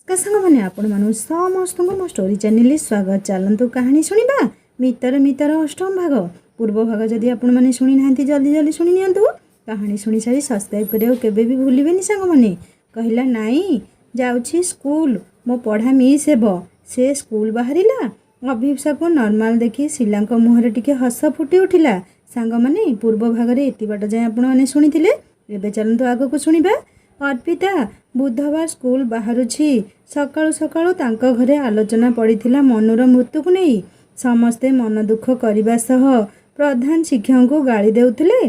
ସାଙ୍ଗ ମାନେ ଆପଣ ମାନଙ୍କୁ ସମସ୍ତଙ୍କୁ ମୋ ଷ୍ଟୋରି ଚ୍ୟାନେଲରେ ସ୍ୱାଗତ। ଚାଲନ୍ତୁ କାହାଣୀ ଶୁଣିବା ମିତର ମିତର ଅଷ୍ଟମ ଭାଗ। ପୂର୍ବ ଭାଗ ଯଦି ଆପଣମାନେ ଶୁଣି ନାହାନ୍ତି ଜଲ୍ଦି ଜଲ୍ଦି ଶୁଣି ନିଅନ୍ତୁ। କାହାଣୀ ଶୁଣି ସାରି ସବସ୍କ୍ରାଇବ୍ କରିବାକୁ କେବେ ବି ଭୁଲିବେନି ସାଙ୍ଗମାନେ। କହିଲା ନାଇଁ ଯାଉଛି ସ୍କୁଲ, ମୋ ପଢ଼ା ମିସ୍ ହେବ। ସେ ସ୍କୁଲ ବାହାରିଲା। ଅଭିପ୍ସାକୁ ନର୍ମାଲ ଦେଖି ଶିଲାଙ୍କ ମୁହଁରେ ଟିକେ ହସ ଫୁଟି ଉଠିଲା। ସାଙ୍ଗମାନେ ପୂର୍ବ ଭାଗରେ ଏତେ ବାଟ ଯାଏଁ ଆପଣମାନେ ଶୁଣିଥିଲେ। ଏବେ ଚାଲନ୍ତୁ ଆଗକୁ ଶୁଣିବା। ଅର୍ପିତା ବୁଧବାର ସ୍କୁଲ ବାହାରୁଛି। ସକାଳୁ ସକାଳୁ ତାଙ୍କ ଘରେ ଆଲୋଚନା ପଡ଼ିଥିଲା ମନୁର ମୃତ୍ୟୁକୁ ନେଇ। ସମସ୍ତେ ମନ ଦୁଃଖ କରିବା ସହ ପ୍ରଧାନ ଶିକ୍ଷକଙ୍କୁ ଗାଳି ଦେଉଥିଲେ।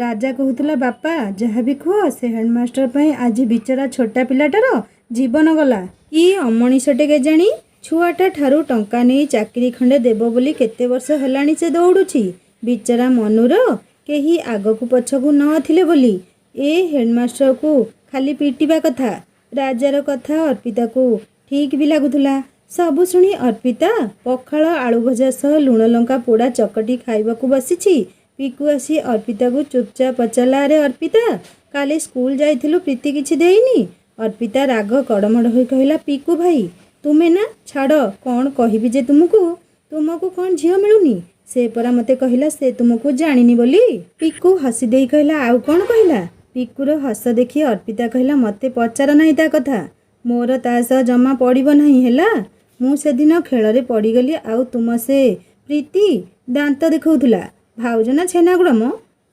ରାଜା କହୁଥିଲା ବାପା ଯାହା ବି କୁହ ସେ ହେଡ଼ମାଷ୍ଟର ପାଇଁ ଆଜି ବିଚରା ଛୋଟା ପିଲାଟାର ଜୀବନ ଗଲା। କି ଅମଣିଷଟେ କେଜାଣି, ଛୁଆଟା ଠାରୁ ଟଙ୍କା ନେଇ ଚାକିରି ଖଣ୍ଡେ ଦେବ ବୋଲି କେତେ ବର୍ଷ ହେଲାଣି ସେ ଦୌଡ଼ୁଛି। ବିଚରା ମନୁର କେହି ଆଗକୁ ପଛକୁ ନଥିଲେ ବୋଲି ଏ ହେଡ଼ମାଷ୍ଟରକୁ ଖାଲି ପିଟିବା କଥା। ରାଜାର କଥା ଅର୍ପିତାକୁ ଠିକ୍ ବି ଲାଗୁଥିଲା। ସବୁ ଶୁଣି ଅର୍ପିତା ପଖାଳ ଆଳୁ ଭଜା ସହ ଲୁଣ ଲଙ୍କା ପୋଡ଼ା ଚକଟି ଖାଇବାକୁ ବସିଛି। ପିକୁ ଆସି ଅର୍ପିତାକୁ ଚୁପଚାପ ପଚାରିଲା, ଆରେ ଅର୍ପିତା କାଲି ସ୍କୁଲ ଯାଇଥିଲୁ ପ୍ରୀତି କିଛି ଦେଇନି? ଅର୍ପିତା ରାଗ କଡ଼ମଡ଼ ହୋଇ କହିଲା, ପିକୁ ଭାଇ ତୁମେ ନା, ଛାଡ଼ କ'ଣ କହିବି ଯେ ତୁମକୁ କ'ଣ ଝିଅ ମିଳୁନି? ସେ ପରା ମୋତେ କହିଲା ସେ ତୁମକୁ ଜାଣିନି ବୋଲି। ପିକୁ ହସି ଦେଇ କହିଲା, ଆଉ କ'ଣ କହିଲା? ପିକୁର ହସ ଦେଖି ଅର୍ପିତା କହିଲା, ମୋତେ ପଚାର ନାହିଁ ତା କଥା, ମୋର ତା ସହ ଜମା ପଡ଼ିବ ନାହିଁ ହେଲା। ମୁଁ ସେଦିନ ଖେଳରେ ପଡ଼ିଗଲି ଆଉ ତୁମ ସେ ପ୍ରୀତି ଦାନ୍ତ ଦେଖାଉଥିଲା। ଭାଉଜ ନା ଛେନାଗୁଡ଼ ମ।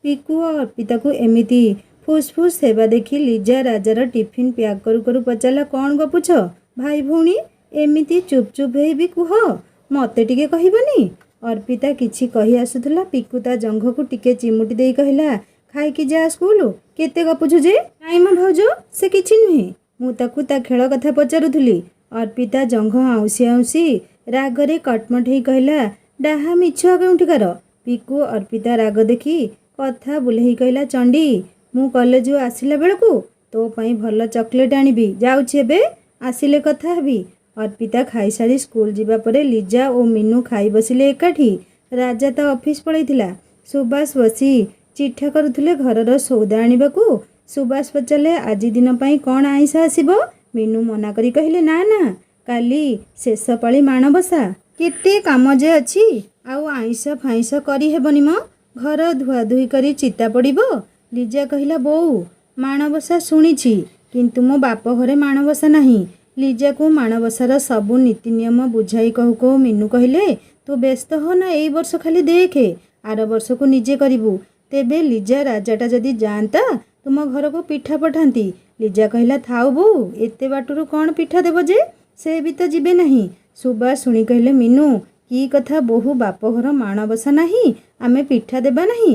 ପିକୁ ଅର୍ପିତାକୁ ଏମିତି ଫୁସ୍ ହେବା ଦେଖି ଲିଜା ରାଜାର ଟିଫିନ୍ ପ୍ୟାକ୍ କରୁ କରୁ ପଚାରିଲା, କ'ଣ ଗପୁଛ ଭାଇ ଭଉଣୀ? ଏମିତି ଚୁପ୍ ହେଇ ବି କୁହ, ମୋତେ ଟିକେ କହିବନି? ଅର୍ପିତା କିଛି କହି ଆସୁଥିଲା। ପିକୁ ତା ଜଙ୍ଘକୁ ଟିକେ ଚିମୁଟି ଦେଇ କହିଲା, ଖାଇକି ଯା ସ୍କୁଲ, କେତେ ଗପୁଛୁ ଯେ? ନାଇଁ ମ ଭାଉଜ ସେ କିଛି ନୁହେଁ, ମୁଁ ତାକୁ ତା ଖେଳ କଥା ପଚାରୁଥିଲି। ଅର୍ପିତା ଜଙ୍ଘ ଆଉଁସି ଆଉଁସି ରାଗରେ କଟମଟ ହେଇ କହିଲା, ଡାହା ମିଛୁଆ କେଉଁଠିକାର। ପିକୁ ଅର୍ପିତା ରାଗ ଦେଖି କଥା ବୁଲେଇ କହିଲା, ଚଣ୍ଡୀ ମୁଁ କଲେଜରୁ ଆସିଲା ବେଳକୁ ତୋ ପାଇଁ ଭଲ ଚକୋଲେଟ୍ ଆଣିବି। ଯାଉଛି ଏବେ, ଆସିଲେ କଥା ହେବି। ଅର୍ପିତା ଖାଇସାରି ସ୍କୁଲ ଯିବା ପରେ ଲିଜା ଓ ମିନୁ ଖାଇ ବସିଲେ ଏକାଠି। ରାଜା ତା ଅଫିସ ପଳେଇଥିଲା। ସୁବାସ ବସି ଚିଠା କରୁଥିଲେ ଘରର ସଉଦା ଆଣିବାକୁ। ସୁବାସ ପଚାରିଲେ, ଆଜି ଦିନ ପାଇଁ କ'ଣ ଆଇଁଷ ଆସିବ? ମିନୁ ମନା କରି କହିଲେ, ନା ନା କାଲି ଶେଷ ପାଳି ମାଣବସା, କେତେ କାମ ଯେ ଅଛି, ଆଉ ଆଇଁଷ ଫାଇଁଷ କରିହେବନି ମ, ଘର ଧୁଆଧୁଇ କରି ଚିତା ପଡ଼ିବ। ଲିଜା କହିଲା, ବୋଉ ମାଣବସା ଶୁଣିଛି କିନ୍ତୁ ମୋ ବାପ ଘରେ ମାଣବସା ନାହିଁ। ଲିଜାକୁ ମାଣବସାର ସବୁ ନୀତି ନିୟମ ବୁଝାଇ କହୁ କହୁ ମିନୁ କହିଲେ, ତୁ ବ୍ୟସ୍ତ ହ ନା, ଏଇ ବର୍ଷ ଖାଲି ଦେଖେ, ଆର ବର୍ଷକୁ ନିଜେ କରିବୁ। ତେବେ ଲିଜା ରାଜାଟା ଯଦି ଯାଆନ୍ତା ତୁମ ଘରକୁ ପିଠା ପଠାନ୍ତି। ଲିଜା କହିଲା, ଥାଉ ବୋଉ, ଏତେ ବାଟରୁ କ'ଣ ପିଠା ଦେବ ଯେ, ସେ ବି ତ ଯିବେ ନାହିଁ। ସୁବାସ ଶୁଣି କହିଲେ, ମିନୁ କି କଥା, ବୋହୁ ବାପଘର ମାଣବସା ନାହିଁ, ଆମେ ପିଠା ଦେବା ନାହିଁ?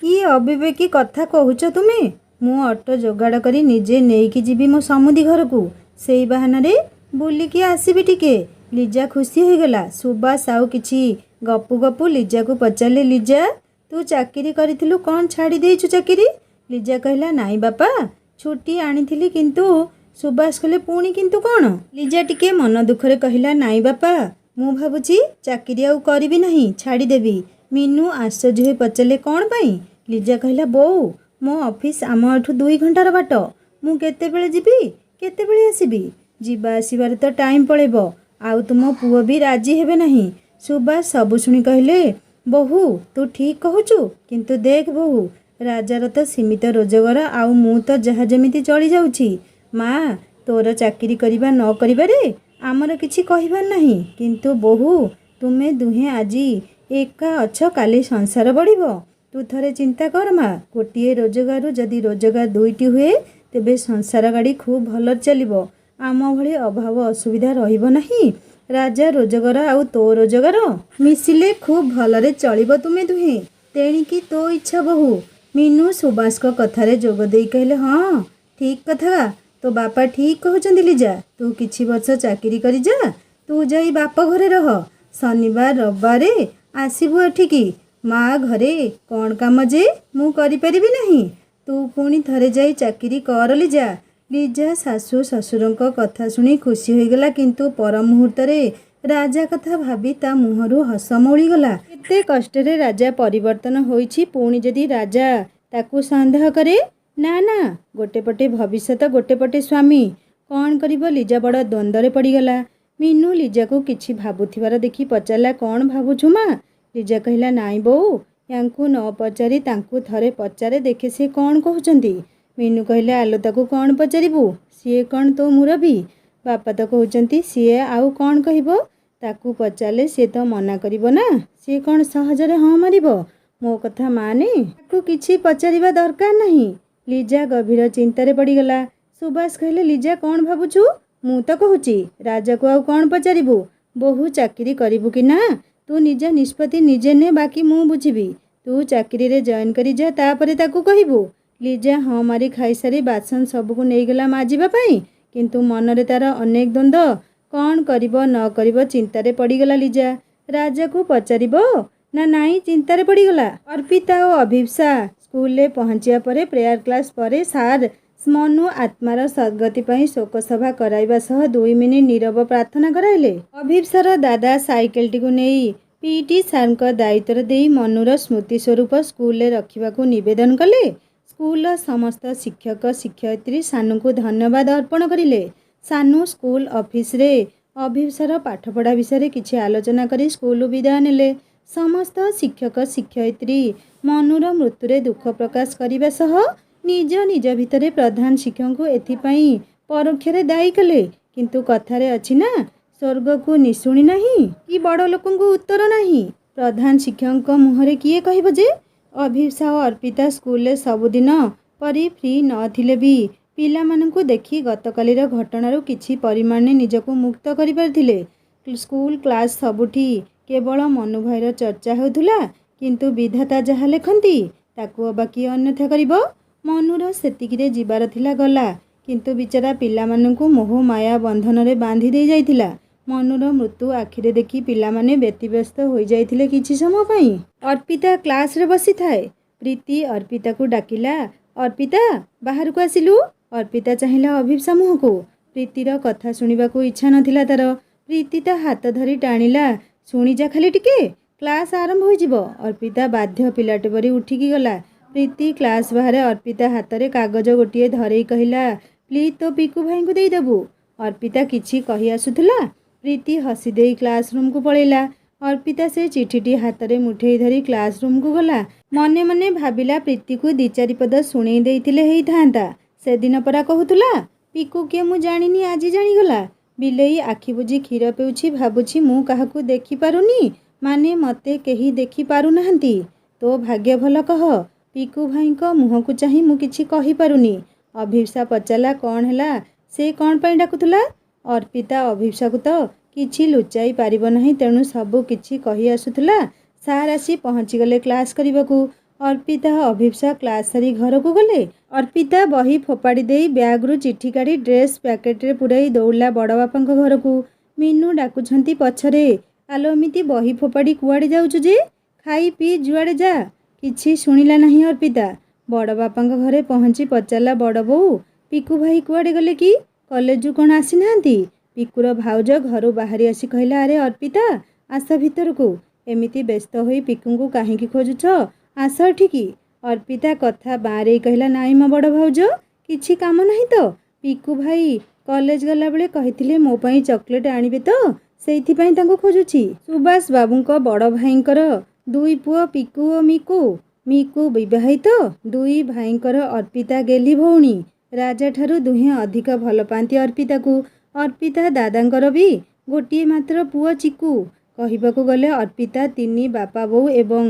କି ଅବିବେକୀ କଥା କହୁଛ ତୁମେ? ମୁଁ ଅଟୋ ଯୋଗାଡ଼ କରି ନିଜେ ନେଇକି ଯିବି ମୋ ସମୁଦି ଘରକୁ, ସେଇ ବାହାନାରେ ବୁଲିକି ଆସିବି ଟିକେ। ଲିଜା ଖୁସି ହୋଇଗଲା। ସୁବାସ ଆଉ କିଛି ଗପୁ ଗପୁ ଲିଜାକୁ ପଚାରିଲେ, ଲିଜା ତୁ ଚାକିରି କରିଥିଲୁ, କ'ଣ ଛାଡ଼ି ଦେଇଛୁ ଚାକିରି? ଲିଜା କହିଲା, ନାଇଁ ବାପା ଛୁଟି ଆଣିଥିଲି କିନ୍ତୁ। ସୁବାସ କହିଲେ, ପୁଣି କିନ୍ତୁ କ'ଣ? ଲିଜା ଟିକେ ମନ ଦୁଃଖରେ କହିଲା, ନାଇଁ ବାପା ମୁଁ ଭାବୁଛି ଚାକିରି ଆଉ କରିବି ନାହିଁ, ଛାଡ଼ିଦେବି। ମିନୁ ଆଶ୍ଚର୍ଯ୍ୟ ହୋଇ ପଚାରିଲେ, କ'ଣ ପାଇଁ? ଲିଜା କହିଲା, ବୋଉ ମୋ ଅଫିସ୍ ଆମ ଏଠୁ 2 ଘଣ୍ଟାର ବାଟ, ମୁଁ କେତେବେଳେ ଯିବି କେତେବେଳେ ଆସିବି, ଯିବା ଆସିବାରେ ତ ଟାଇମ୍ ପଳେଇବ, ଆଉ ତୁମ ପୁଅ ବି ରାଜି ହେବେ ନାହିଁ। ସୁବାସ ସବୁ ଶୁଣି କହିଲେ, ବୋହୁ ତୁ ଠିକ୍ କହୁଛୁ, କିନ୍ତୁ ଦେଖ ବୋହୁ, ରାଜାର ତ ସୀମିତ ରୋଜଗାର ଆଉ ମୁଁ ତ ଯାହା ଯେମିତି ଚଳିଯାଉଛି। ମା ତୋର ଚାକିରି କରିବା ନ କରିବାରେ ଆମର କିଛି କହିବାର ନାହିଁ, କିନ୍ତୁ ବୋହୁ ତୁମେ ଦୁହେଁ ଆଜି ଏକା ଅଛ, କାଲି ସଂସାର ବଢ଼ିବ। ତୁ ଥରେ ଚିନ୍ତା କର ମା, ଗୋଟିଏ ରୋଜଗାରରୁ ଯଦି ରୋଜଗାର 2ଟି ହୁଏ ତେବେ ସଂସାର ଗାଡ଼ି ଖୁବ୍ ଭଲରେ ଚାଲିବ, ଆମ ଭଳି ଅଭାବ ଅସୁବିଧା ରହିବ ନାହିଁ। ରାଜା ରୋଜଗାର ଆଉ ତୋ ରୋଜଗାର ମିଶିଲେ ଖୁବ୍ ଭଲରେ ଚଳିବ ତୁମେ ଦୁହେଁ, ତେଣିକି ତୋ ଇଚ୍ଛା ବୋହୁ। ମିନୁ ସୁବାସଙ୍କ କଥାରେ ଯୋଗ ଦେଇ କହିଲେ, ହଁ ଠିକ୍ କଥା, ତୋ ବାପା ଠିକ୍ କହୁଛନ୍ତି ଲିଜା, ତୁ କିଛି ବର୍ଷ ଚାକିରି କରି ଯା, ତୁ ଯାଇ ବାପ ଘରେ ରହ, ଶନିବାର ରବିବାରେ ଆସିବୁ ଏଠିକି। ମା ଘରେ କ'ଣ କାମ ଯେ ମୁଁ କରିପାରିବି ନାହିଁ? ତୁ ପୁଣି ଥରେ ଯାଇ ଚାକିରି କର ଲିଜା। ଲିଜା ଶାଶୁ ଶ୍ୱଶୁରଙ୍କ କଥା ଶୁଣି ଖୁସି ହୋଇଗଲା, କିନ୍ତୁ ପର ମୁହୂର୍ତ୍ତରେ ରାଜା କଥା ଭାବି ତା ମୁହଁରୁ ହସ ମଉଳିଗଲା। କେତେ କଷ୍ଟରେ ରାଜା ପରିବର୍ତ୍ତନ ହୋଇଛି, ପୁଣି ଯଦି ରାଜା ତାକୁ ସନ୍ଦେହ କରେ? ନା ନା, ଗୋଟେ ପଟେ ଭବିଷ୍ୟତ, ଗୋଟେ ପଟେ ସ୍ୱାମୀ, କ'ଣ କରିବ ଲିଜା ବଡ଼ ଦ୍ୱନ୍ଦ୍ୱରେ ପଡ଼ିଗଲା। ମିନୁ ଲିଜାକୁ କିଛି ଭାବୁଥିବାର ଦେଖି ପଚାରିଲା, କ'ଣ ଭାବୁଛୁ ମା? ଲିଜା କହିଲା, ନାଇଁ ବୋଉ, ୟାଙ୍କୁ ନ ପଚାରି ତାଙ୍କୁ ଥରେ ପଚାରେ ଦେଖେ ସେ କ'ଣ କହୁଛନ୍ତି। ମିନୁ କହିଲା, ଆଲୋ ତାକୁ କ'ଣ ପଚାରିବୁ? ସିଏ କ'ଣ ତୋ ମୁରବୀ? ବାପା ତ କହୁଛନ୍ତି ସିଏ ଆଉ କ'ଣ କହିବ? ତାକୁ ପଚାରିଲେ ସିଏ ତ ମନା କରିବ ନା। ସିଏ କ'ଣ ସହଜରେ ହଁ ମାରିବ? ମୋ କଥା ମାନେ, ତାକୁ କିଛି ପଚାରିବା ଦରକାର ନାହିଁ। ଲିଜା ଗଭୀର ଚିନ୍ତାରେ ପଡ଼ିଗଲା। ସୁବାସ କହିଲେ, ଲିଜା କ'ଣ ଭାବୁଛୁ? ମୁଁ ତ କହୁଛି ରାଜାକୁ ଆଉ କ'ଣ ପଚାରିବୁ? ବୋହୂ ଚାକିରି କରିବୁ କି ନା ତୁ ନିଜ ନିଷ୍ପତ୍ତି ନିଜେ ନେ, ବାକି ମୁଁ ବୁଝିବି। ତୁ ଚାକିରିରେ ଜଏନ୍ କରି ଯା, ତାପରେ ତାକୁ କହିବୁ। ଲିଜା ହଁ ମାରି ଖାଇସାରି ବାସନ ସବୁକୁ ନେଇଗଲା ମାଜିବା ପାଇଁ, କିନ୍ତୁ ମନରେ ତାର ଅନେକ ଦ୍ୱନ୍ଦ୍ୱ। କ'ଣ କରିବ ନ କରିବ ଚିନ୍ତାରେ ପଡ଼ିଗଲା ଲିଜା। ରାଜାକୁ ପଚାରିବ ନା ନାଇଁ ଚିନ୍ତାରେ ପଡ଼ିଗଲା। ଅର୍ପିତା ଓ ଅଭିପ୍ସା ସ୍କୁଲରେ ପହଞ୍ଚିବା ପରେ ପ୍ରେୟାର କ୍ଲାସ୍ ପରେ ସାର୍ ମନୁ ଆତ୍ମାର ସଦ୍ଗତି ପାଇଁ ଶୋକସଭା କରାଇବା ସହ 2 ମିନିଟ୍ ନୀରବ ପ୍ରାର୍ଥନା କରାଇଲେ। ଅଭିପ୍ସାର ଦାଦା ସାଇକେଲଟିକୁ ନେଇ ପିଇଟି ସାର୍ଙ୍କ ଦାୟିତ୍ୱରେ ଦେଇ ମନୁର ସ୍ମୃତି ସ୍ୱରୂପ ସ୍କୁଲରେ ରଖିବାକୁ ନିବେଦନ କଲେ। ସ୍କୁଲର ସମସ୍ତ ଶିକ୍ଷକ ଶିକ୍ଷୟିତ୍ରୀ ସାନୁଙ୍କୁ ଧନ୍ୟବାଦ ଅର୍ପଣ କରିଲେ। ସାନୁ ସ୍କୁଲ ଅଫିସରେ ଅଭିପ୍ସାର ପାଠପଢ଼ା ବିଷୟରେ କିଛି ଆଲୋଚନା କରି ସ୍କୁଲରୁ ବିଦାୟ ନେଲେ। ସମସ୍ତ ଶିକ୍ଷକ ଶିକ୍ଷୟିତ୍ରୀ ମନୁର ମୃତ୍ୟୁରେ ଦୁଃଖ ପ୍ରକାଶ କରିବା ସହ ନିଜ ନିଜ ଭିତରେ ପ୍ରଧାନ ଶିକ୍ଷକଙ୍କୁ ଏଥିପାଇଁ ପରୋକ୍ଷରେ ଦାୟୀ କଲେ। କିନ୍ତୁ କଥାରେ ଅଛି ନା, ସ୍ୱର୍ଗକୁ ନିଶୁଣି ନାହିଁ କି ବଡ଼ ଲୋକଙ୍କୁ ଉତ୍ତର ନାହିଁ। ପ୍ରଧାନ ଶିକ୍ଷକଙ୍କ ମୁହଁରେ କିଏ କହିବ ଯେ ଅଭିପ୍ସା ଓ ଅର୍ପିତା ସ୍କୁଲରେ ସବୁଦିନ ପରି ଫ୍ରି ନଥିଲେ ବି ପିଲାମାନଙ୍କୁ ଦେଖି ଗତକାଲିର ଘଟଣାରୁ କିଛି ପରିମାଣରେ ନିଜକୁ ମୁକ୍ତ କରିପାରିଥିଲେ। ସ୍କୁଲ କ୍ଲାସ୍ ସବୁଠି କେବଳ ମନୁ ଭାଇର ଚର୍ଚ୍ଚା ହେଉଥିଲା। କିନ୍ତୁ ବିଧାତା ଯାହା ଲେଖନ୍ତି ତାକୁ ଅବା କିଏ ଅନ୍ୟଥା କରିବ? ମନୁର ସେତିକିରେ ଯିବାର ଥିଲା ଗଲା, କିନ୍ତୁ ବିଚରା ପିଲାମାନଙ୍କୁ ମୋହ ମାୟା ବନ୍ଧନରେ ବାନ୍ଧି ଦେଇ ଯାଇଥିଲା। ମନୁର ମୃତ୍ୟୁ ଆଖିରେ ଦେଖି ପିଲାମାନେ ବ୍ୟତିବ୍ୟସ୍ତ ହୋଇଯାଇଥିଲେ କିଛି ସମୟ ପାଇଁ। ଅର୍ପିତା କ୍ଲାସରେ ବସିଥାଏ। ପ୍ରୀତି ଅର୍ପିତାକୁ ଡାକିଲା, ଅର୍ପିତା ବାହାରକୁ ଆସିଲୁ। ଅର୍ପିତା ଚାହିଁଲା ଅଭିପ୍ସା ମୁହଁକୁ। ପ୍ରୀତିର କଥା ଶୁଣିବାକୁ ଇଚ୍ଛା ନଥିଲା ତାର। ପ୍ରୀତି ତା ହାତ ଧରି ଟାଣିଲା, ଶୁଣିଯା ଖାଲି ଟିକେ, କ୍ଲାସ୍ ଆରମ୍ଭ ହୋଇଯିବ। ଅର୍ପିତା ବାଧ୍ୟ ପିଲାଟେ ପରି ଉଠିକି ଗଲା। ପ୍ରୀତି କ୍ଲାସ୍ ବାହାରେ ଅର୍ପିତା ହାତରେ କାଗଜ ଗୋଟିଏ ଧରେଇ କହିଲା, ପ୍ଲିଜ୍ ତୋ ପିକୁ ଭାଇଙ୍କୁ ଦେଇଦେବୁ। ଅର୍ପିତା କିଛି କହି ଆସୁଥିଲା। ପ୍ରୀତି ହସି ଦେଇ କ୍ଲାସ୍ ରୁମ୍କୁ ପଳେଇଲା। ଅର୍ପିତା ସେ ଚିଠିଟି ହାତରେ ମୁଠେଇ ଧରି କ୍ଲାସ୍ ରୁମ୍କୁ ଗଲା। ମନେ ମନେ ଭାବିଲା, ପ୍ରୀତିକୁ 2-4 ପଦ ଶୁଣେଇ ଦେଇଥିଲେ ହେଇଥାନ୍ତା। ସେଦିନ ପରା କହୁଥିଲା, ପିକୁ କିଏ ମୁଁ ଜାଣିନି, ଆଜି ଜାଣିଗଲା। ବିଲେଇ ଆଖି ବୁଜି କ୍ଷୀର ପିଉଛି, ଭାବୁଛି ମୁଁ କାହାକୁ ଦେଖିପାରୁନି, ମାନେ ମୋତେ କେହି ଦେଖିପାରୁନାହାନ୍ତି। ତୋ ଭାଗ୍ୟ ଭଲ କହ। ପିକୁ ଭାଇଙ୍କ ମୁହଁକୁ ଚାହିଁ ମୁଁ କିଛି କହିପାରୁନି। ଅଭିପ୍ସା ପଚାରିଲା, କ'ଣ ହେଲା? ସେ କ'ଣ ପାଇଁ ଡାକୁଥିଲା? ଅର୍ପିତା ଅଭିପ୍ସାକୁ ତ କିଛି ଲୁଚାଇ ପାରିବ ନାହିଁ, ତେଣୁ ସବୁ କିଛି କହି ଆସୁଥିଲା। ସାର୍ ଆସି ପହଞ୍ଚିଗଲେ କ୍ଲାସ୍ କରିବାକୁ। ଅର୍ପିତା ଅଭିପ୍ସା କ୍ଲାସ୍ ସାରି ଘରକୁ ଗଲେ। ଅର୍ପିତା ବହି ଫୋପାଡ଼ି ଦେଇ ବ୍ୟାଗ୍ରୁ ଚିଠି କାଢ଼ି ଡ୍ରେସ୍ ପ୍ୟାକେଟରେ ପୁରାଇ ଦୌଡ଼ିଲା ବଡ଼ ବାପାଙ୍କ ଘରକୁ। ମିନୁ ଡାକୁଛନ୍ତି ପଛରେ, ଆଲୋ ଏମିତି ବହି ଫୋପାଡ଼ି କୁଆଡ଼େ ଯାଉଛୁ ଯେ? ଖାଇ ପିଇ ଯୁଆଡ଼େ ଯା। କିଛି ଶୁଣିଲା ନାହିଁ ଅର୍ପିତା। ବଡ଼ ବାପାଙ୍କ ଘରେ ପହଞ୍ଚି ପଚାରିଲା, ବଡ଼ ବୋଉ, ପିକୁ ଭାଇ କୁଆଡ଼େ ଗଲେ କି? କଲେଜରୁ କ'ଣ ଆସିନାହାନ୍ତି? ପିକୁର ଭାଉଜ ଘରୁ ବାହାରି ଆସି କହିଲା, ଆରେ ଅର୍ପିତା ଆସ ଭିତରକୁ। ଏମିତି ବ୍ୟସ୍ତ ହୋଇ ପିକୁଙ୍କୁ କାହିଁକି ଖୋଜୁଛ? ଆସ ଏଠିକି। ଅର୍ପିତା କଥା ବାଁରେଇ କହିଲା, ନାଇଁ ମୋ ବଡ଼ ଭାଉଜ, କିଛି କାମ ନାହିଁ ତ। ପିକୁ ଭାଇ କଲେଜ ଗଲାବେଳେ କହିଥିଲେ ମୋ ପାଇଁ ଚକୋଲେଟ୍ ଆଣିବେ ତ, ସେଇଥିପାଇଁ ତାଙ୍କୁ ଖୋଜୁଛି। ସୁବାସ ବାବୁଙ୍କ ବଡ଼ ଭାଇଙ୍କର 2 ପୁଅ ପିକୁ ଓ ମିକୁ। ମିକୁ ବିବାହିତ। 2 ଭାଇଙ୍କର ଅର୍ପିତା ଗେହ୍ଲି ଭଉଣୀ। ରାଜାଠାରୁ ଦୁହେଁ ଅଧିକ ଭଲ ପାଆନ୍ତି ଅର୍ପିତାକୁ। ଅର୍ପିତା ଦାଦାଙ୍କର ବି ଗୋଟିଏ ମାତ୍ର ପୁଅ ଚିକୁ। କହିବାକୁ ଗଲେ ଅର୍ପିତା 3 ବାପା ବୋଉ ଏବଂ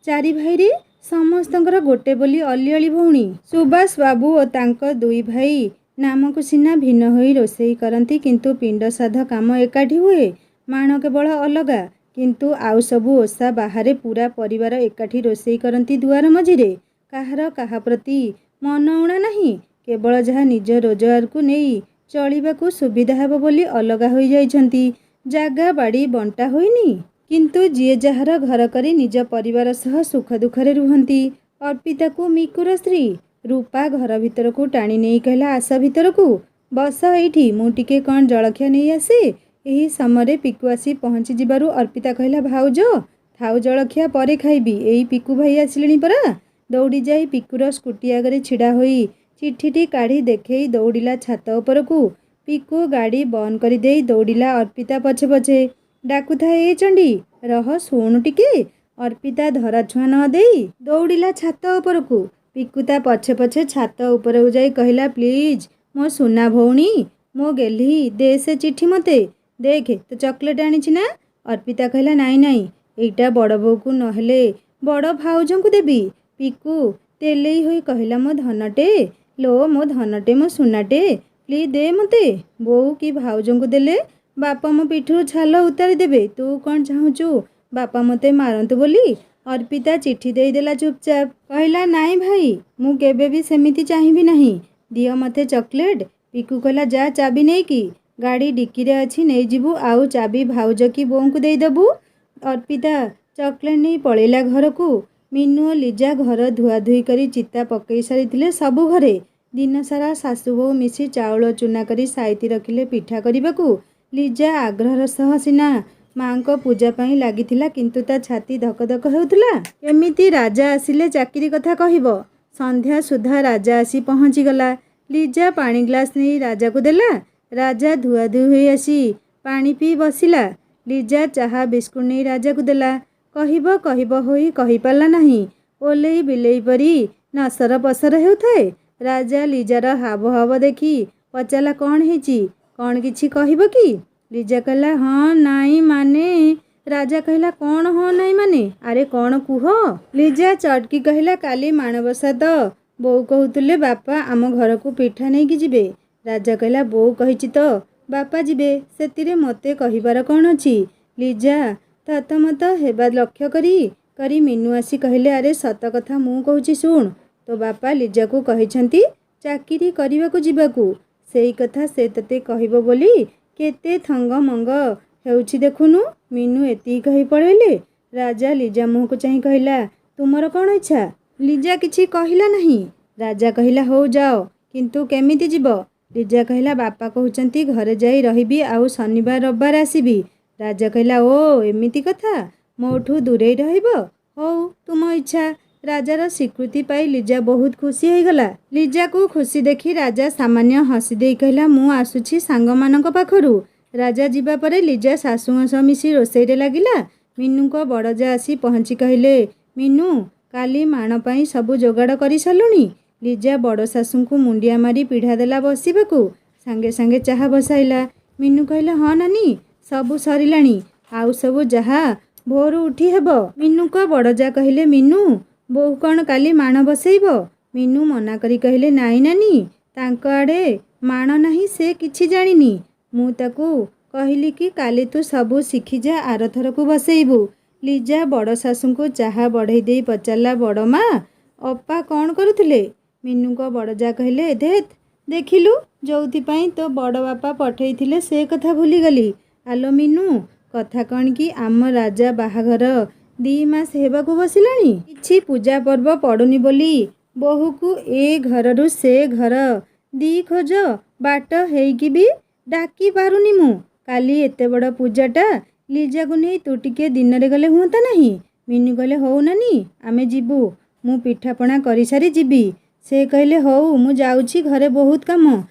4 ଭାଇରେ ସମସ୍ତଙ୍କର ଗୋଟେ ବୋଲି ଅଲିଅଳି ଭଉଣୀ। ସୁବାସ ବାବୁ ଓ ତାଙ୍କ 2 ଭାଇ ନାମକୁ ସିନା ଭିନ୍ନ ହୋଇ ରୋଷେଇ କରନ୍ତି, କିନ୍ତୁ ପିଣ୍ଡ ଶ୍ରାଦ୍ଧ କାମ ଏକାଠି ହୁଏ। ମାଣ କେବଳ ଅଲଗା, କିନ୍ତୁ ଆଉ ସବୁ ଓଷା ବାହାରେ ପୁରା ପରିବାର ଏକାଠି ରୋଷେଇ କରନ୍ତି ଦୁଆର ମଝିରେ। କାହାର କାହା ପ୍ରତି ମନ ଊଣା ନାହିଁ। କେବଳ ଯାହା ନିଜ ରୋଜଗାରକୁ ନେଇ ଚଳିବାକୁ ସୁବିଧା ହେବ ବୋଲି ଅଲଗା ହୋଇଯାଇଛନ୍ତି। ଜାଗା ବାଡ଼ି ବଣ୍ଟା ହୋଇନି, କିନ୍ତୁ ଯିଏ ଯାହାର ଘର କରି ନିଜ ପରିବାର ସହ ସୁଖ ଦୁଃଖରେ ରୁହନ୍ତି। ଅର୍ପିତାକୁ ମିକୁର ସ୍ତ୍ରୀ ରୂପା ଘର ଭିତରକୁ ଟାଣି ନେଇ କହିଲା, ଆସ ଭିତରକୁ ବସ ଏଇଠି, ମୁଁ ଟିକେ କ'ଣ ଜଳଖିଆ ନେଇ ଆସେ। ଏହି ସମୟରେ ପିକୁ ଆସି ପହଞ୍ଚି ଯିବାରୁ ଅର୍ପିତା କହିଲା, ଭାଉଜ ଥାଉ, ଜଳଖିଆ ପରେ ଖାଇବି, ଏଇ ପିକୁ ଭାଇ ଆସିଲେଣି ପରା। ଦୌଡ଼ି ଯାଇ ପିକୁର ସ୍କୁଟି ଆଗରେ ଛିଡ଼ା ହୋଇ ଚିଠିଟି କାଢ଼ି ଦେଖେଇ ଦୌଡ଼ିଲା ଛାତ ଉପରକୁ। ପିକୁ ଗାଡ଼ି ବନ୍ଦ କରିଦେଇ ଦୌଡ଼ିଲା ଅର୍ପିତା ପଛେ ପଛେ। ଡାକୁଥାଏ ଏ ଚଣ୍ଡୀ ରହ ଶୁଣୁ ଟିକେ। ଅର୍ପିତା ଧରାଛୁଆଁ ନ ଦେଇ ଦୌଡ଼ିଲା ଛାତ ଉପରକୁ। ପିକୁ ତା ପଛେ ପଛେ ଛାତ ଉପରକୁ ଯାଇ କହିଲା ପ୍ଲିଜ୍ ମୋ ସୁନା ଭଉଣୀ ମୋ ଗେହ୍ଲି ଦେ ସେ ଚିଠି ମୋତେ। ଦେଖେ ତୁ ଚକୋଲେଟ୍ ଆଣିଛି ନା। ଅର୍ପିତା କହିଲା ନାଇଁ ନାଇଁ ଏଇଟା ବଡ଼ ବୋଉକୁ ନହେଲେ ବଡ଼ ଭାଉଜଙ୍କୁ ଦେବି। ପିକୁ ତେଲେଇ ହୋଇ କହିଲା ମୋ ଧନଟେ ଲୋ ମୋ ଧନଟେ ମୋ ସୁନାଟେ ପ୍ଲିଜ୍ ଦେ ମୋତେ। ବୋଉ କି ଭାଉଜଙ୍କୁ ଦେଲେ ବାପା ମୋ ପିଠରୁ ଛାଲ ଉତାରି ଦେବେ। ତୁ କ'ଣ ଚାହୁଁଛୁ ବାପା ମୋତେ ମାରନ୍ତୁ ବୋଲି। ଅର୍ପିତା ଚିଠି ଦେଇଦେଲା ଚୁପଚାପ। କହିଲା ନାଇଁ ଭାଇ ମୁଁ କେବେ ବି ସେମିତି ଚାହିଁବି ନାହିଁ। ଦିଅ ମୋତେ ଚକୋଲେଟ୍। ପିକୁ କହିଲା ଯା ଚାବି ନେଇକି ଗାଡ଼ି ଡିକିରେ ଅଛି ନେଇଯିବୁ ଆଉ ଚାବି ଭାଉଜ କି ବୋଉଙ୍କୁ ଦେଇଦେବୁ। ଅର୍ପିତା ଚକୋଲେଟ୍ ନେଇ ପଳେଇଲା ଘରକୁ। ମିନୁ ଓ ଲିଜା ଘର ଧୁଆଧୁଇ କରି ଚିତା ପକେଇ ସାରିଥିଲେ ସବୁ ଘରେ। ଦିନସାରା ଶାଶୁ ବୋହୂ ମିଶି ଚାଉଳ ଚୁନା କରି ସାଇତି ରଖିଲେ ପିଠା କରିବାକୁ। ଲିଜା ଆଗ୍ରହର ସହ ସିନା ମାଙ୍କ ପୂଜା ପାଇଁ ଲାଗିଥିଲା କିନ୍ତୁ ତା ଛାତି ଧକ ଧକ ହେଉଥିଲା। କେମିତି ରାଜା ଆସିଲେ ଚାକିରି କଥା କହିବ। ସନ୍ଧ୍ୟା ସୁଦ୍ଧା ରାଜା ଆସି ପହଞ୍ଚିଗଲା। ଲିଜା ପାଣି ଗ୍ଲାସ୍ ନେଇ ରାଜାକୁ ଦେଲା। ରାଜା ଧୁଆଧୁଇ ହୋଇ ଆସି ପାଣି ପିଇ ବସିଲା। ଲିଜା ଚାହା ବିସ୍କୁଟ୍ ନେଇ ରାଜାକୁ ଦେଲା। କହିବ କହିବ ହୋଇ କହିପାରିଲା ନାହିଁ। ଓଲେଇ ବିଲେଇ ପରି ନସର ପସର ହେଉଥାଏ। ରାଜା ଲିଜାର ହାବଭାବ ଦେଖି ପଚାରିଲା କ'ଣ ହେଇଛି କ'ଣ କିଛି କହିବ କି। ଲିଜା କହିଲା ହଁ ନାଇଁ ମାନେ। ରାଜା କହିଲା କ'ଣ ହଁ ନାଇଁ ମାନେ ଆରେ କ'ଣ କୁହ। ଲିଜା ଚଟକି କହିଲା କାଲି ମାଣବସା ତ ବୋଉ କହୁଥିଲେ ବାପା ଆମ ଘରକୁ ପିଠା ନେଇକି ଯିବେ। ରାଜା କହିଲା ବୋଉ କହିଛି ତ ବାପା ଯିବେ ସେଥିରେ ମୋତେ କହିବାର କ'ଣ ଅଛି। ଲିଜା ତତମତ ହେବା ଲକ୍ଷ୍ୟ କରି ମିନୁ ଆସି କହିଲେ ଆରେ ସତ କଥା ମୁଁ କହୁଛି ଶୁଣ। ତୋ ବାପା ଲିଜାକୁ କହିଛନ୍ତି ଚାକିରି କରିବାକୁ ଯିବାକୁ। ସେଇ କଥା ସେ ତତେ କହିବ ବୋଲି କେତେ ଥଙ୍ଗ ମଙ୍ଗ ହେଉଛି ଦେଖୁନୁ। ମିନୁ ଏତିକି କହି ପଳେଇଲେ। ରାଜା ଲିଜା ମୁହଁକୁ ଚାହିଁ କହିଲା ତୁମର କ'ଣ ଇଚ୍ଛା। ଲିଜା କିଛି କହିଲା ନାହିଁ। ରାଜା କହିଲା ହଉ ଯାଅ କିନ୍ତୁ କେମିତି ଯିବ। ଲିଜା କହିଲା ବାପା କହୁଛନ୍ତି ଘରେ ଯାଇ ରହିବି ଆଉ ଶନିବାର ରବିବାର ଆସିବି। ରାଜା କହିଲା ଓ ଏମିତି କଥା ମୋଠୁ ଦୂରେଇ ରହିବ। ହଉ ତୁମ ଇଚ୍ଛା। ରାଜାର ସ୍ୱୀକୃତି ପାଇ ଲିଜା ବହୁତ ଖୁସି ହେଇଗଲା। ଲିଜାକୁ ଖୁସି ଦେଖି ରାଜା ସାମାନ୍ୟ ହସି ଦେଇ କହିଲା ମୁଁ ଆସୁଛି ସାଙ୍ଗମାନଙ୍କ ପାଖରୁ। ରାଜା ଯିବା ପରେ ଲିଜା ଶାଶୁଙ୍କ ସହ ମିଶି ରୋଷେଇରେ ଲାଗିଲା। ମିନୁଙ୍କ ବଡ଼ଜା ଆସି ପହଞ୍ଚି କହିଲେ ମିନୁ କାଲି ମାଣ ପାଇଁ ସବୁ ଯୋଗାଡ଼ କରି ସାରିଲୁଣି। ଲିଜା ବଡ଼ ଶାଶୁଙ୍କୁ ମୁଣ୍ଡିଆ ମାରି ପିଢ଼ା ଦେଲା ବସିବାକୁ। ସାଙ୍ଗେ ସାଙ୍ଗେ ଚାହା ବସାଇଲା। ମିନୁ କହିଲା ହଁ ନାନୀ ସବୁ ସରିଲାଣି ଆଉ ସବୁ ଯାହା ଭୋରୁ ଉଠି ହେବ। ମିନୁଙ୍କ ବଡ଼ଜା କହିଲେ ମିନୁ ବୋଉ କ'ଣ କାଲି ମାଣ ବସେଇବ। ମିନୁ ମନା କରି କହିଲେ ନାଇଁ ନାନୀ ତାଙ୍କ ଆଡ଼େ ମାଣ ନାହିଁ ସେ କିଛି ଜାଣିନି। ମୁଁ ତାକୁ କହିଲି କି କାଲି ତୁ ସବୁ ଶିଖିଯା ଆରଥରକୁ ବସେଇବୁ। ଲିଜା ବଡ଼ ଶାଶୁଙ୍କୁ ଚାହା ବଢ଼େଇ ଦେଇ ପଚାରିଲା ବଡ଼ ମା ଅପା କ'ଣ କରୁଥିଲେ। ମିନୁଙ୍କ ବଡ଼ଜା କହିଲେ ଧେତ୍ ଦେଖିଲୁ ଯୋଉଥିପାଇଁ ତୋ ବଡ଼ ବାପା ପଠେଇଥିଲେ ସେ କଥା ଭୁଲିଗଲି। ଆଲୋ ମିନୁ କଥା କ'ଣ କି ଆମ ରାଜା ବାହାଘର 2 ମାସ ହେବାକୁ ବସିଲାଣି। କିଛି ପୂଜା ପର୍ବ ପଡ଼ୁନି ବୋଲି ବୋହୂକୁ ଏ ଘରରୁ ସେ ଘର ଦି ଖୋଜ ବାଟ ହେଇକି ବି ଡାକି ପାରୁନି ମୁଁ। କାଲି ଏତେ ବଡ଼ ପୂଜାଟା ଲିଜାକୁ ନେଇ ତୁ ଟିକେ ଦିନରେ ଗଲେ ହୁଅନ୍ତା ନାହିଁ। ମିନୁ କହିଲେ ହଉ ନାନୀ ଆମେ ଯିବୁ ମୁଁ ପିଠାପଣା କରିସାରି ଯିବି। ସେ କହିଲେ ହଉ ମୁଁ ଯାଉଛି ଘରେ ବହୁତ କାମ।